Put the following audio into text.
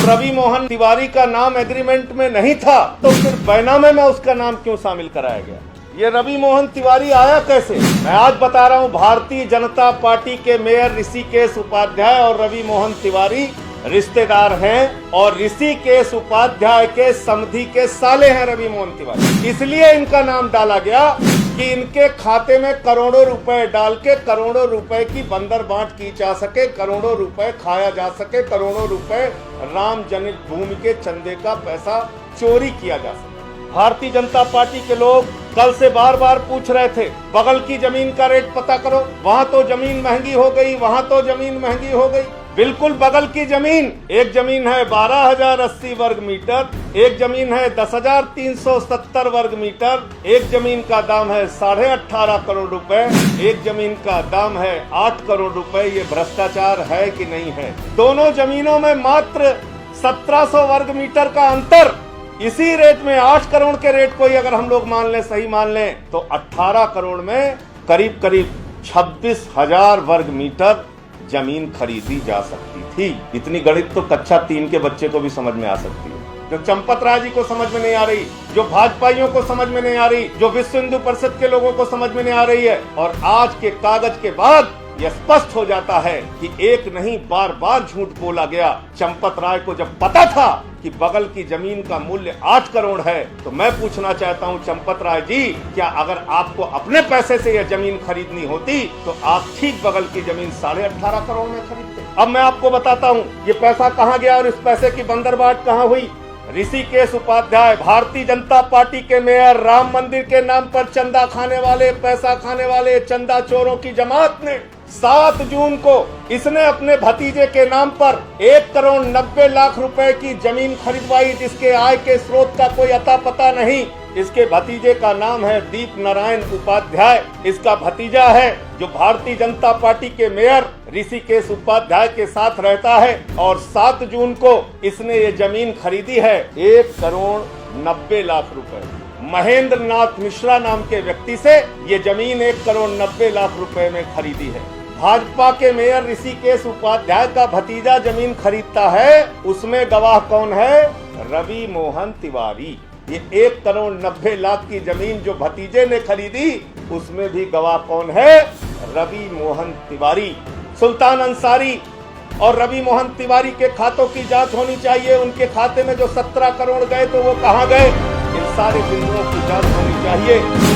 जब रवि मोहन तिवारी का नाम एग्रीमेंट में नहीं था तो फिर बैनामे में उसका नाम क्यों शामिल कराया गया? ये रवि मोहन तिवारी आया कैसे? मैं आज बता रहा हूं। भारतीय जनता पार्टी के मेयर ऋषिकेश उपाध्याय और रवि मोहन तिवारी रिश्तेदार हैं और ऋषिकेश उपाध्याय के समधी के साले हैं रवि मोहन तिवारी। इसलिए इनका नाम डाला गया कि इनके खाते में करोड़ों रुपए डाल के करोड़ों रुपए की बंदर बांट की जा सके, करोड़ों रुपए खाया जा सके, करोड़ों रुपए राम जनित भूमि के चंदे का पैसा चोरी किया जा सके। भारतीय जनता पार्टी के लोग कल से बार बार पूछ रहे थे बगल की जमीन का रेट पता करो, वहां तो जमीन महंगी हो गई, वहां तो जमीन महंगी हो गई। बिल्कुल बगल की जमीन, एक जमीन है 12,080 वर्ग मीटर, एक जमीन है 10,370 वर्ग मीटर, एक जमीन का दाम है 18.5 करोड़ रुपए, एक जमीन का दाम है 8 करोड़ रुपए। ये भ्रष्टाचार है कि नहीं है? दोनों जमीनों में मात्र 1700 वर्ग मीटर का अंतर। इसी रेट में 8 करोड़ के रेट को ही अगर हम लोग मान लें, सही मान लें, तो 18 करोड़ में करीब करीब 26,000 वर्ग मीटर जमीन खरीदी जा सकती थी। इतनी गणित तो कक्षा 3 के बच्चे को भी समझ में आ सकती है, जो चंपत राय जी को समझ में नहीं आ रही, जो भाजपाइयों को समझ में नहीं आ रही, जो विश्व हिंदू परिषद के लोगों को समझ में नहीं आ रही है। और आज के कागज के बाद यह स्पष्ट हो जाता है कि एक नहीं बार बार झूठ बोला गया। चंपत राय को जब पता था कि बगल की जमीन का मूल्य 8 करोड़ है, तो मैं पूछना चाहता हूं चंपत राय जी, क्या अगर आपको अपने पैसे से यह जमीन खरीदनी होती तो आप ठीक बगल की जमीन 18.5 करोड़ में खरीदते? अब मैं आपको बताता हूं ये पैसा कहां गया और इस पैसे की बंदरबाट कहां हुई। ऋषिकेश उपाध्याय भारतीय जनता पार्टी के मेयर, राम मंदिर के नाम पर चंदा खाने वाले, पैसा खाने वाले चंदा चोरों की जमात ने 7 जून को इसने अपने भतीजे के नाम पर 1 करोड़ 90 लाख रुपए की जमीन खरीदवाई, जिसके आय के स्रोत का कोई अता पता नहीं। इसके भतीजे का नाम है दीप नारायण उपाध्याय। इसका भतीजा है जो भारतीय जनता पार्टी के मेयर ऋषिकेश उपाध्याय के साथ रहता है और 7 जून को इसने ये जमीन खरीदी है 1 करोड़ 90 लाख रुपए। महेंद्र नाथ मिश्रा नाम के व्यक्ति से ये जमीन 1 करोड़ 90 लाख रुपए में खरीदी है। भाजपा के मेयर ऋषिकेश उपाध्याय का भतीजा जमीन खरीदता है, उसमें गवाह कौन है? रवि मोहन तिवारी। ये 1 करोड़ 90 लाख की जमीन जो भतीजे ने खरीदी, उसमें भी गवाह कौन है? रवि मोहन तिवारी। सुल्तान अंसारी और रवि मोहन तिवारी के खातों की जांच होनी चाहिए। उनके खाते में जो 17 करोड़ गए तो वो कहां गए? इन सारे बिंदुओं की जांच होनी चाहिए।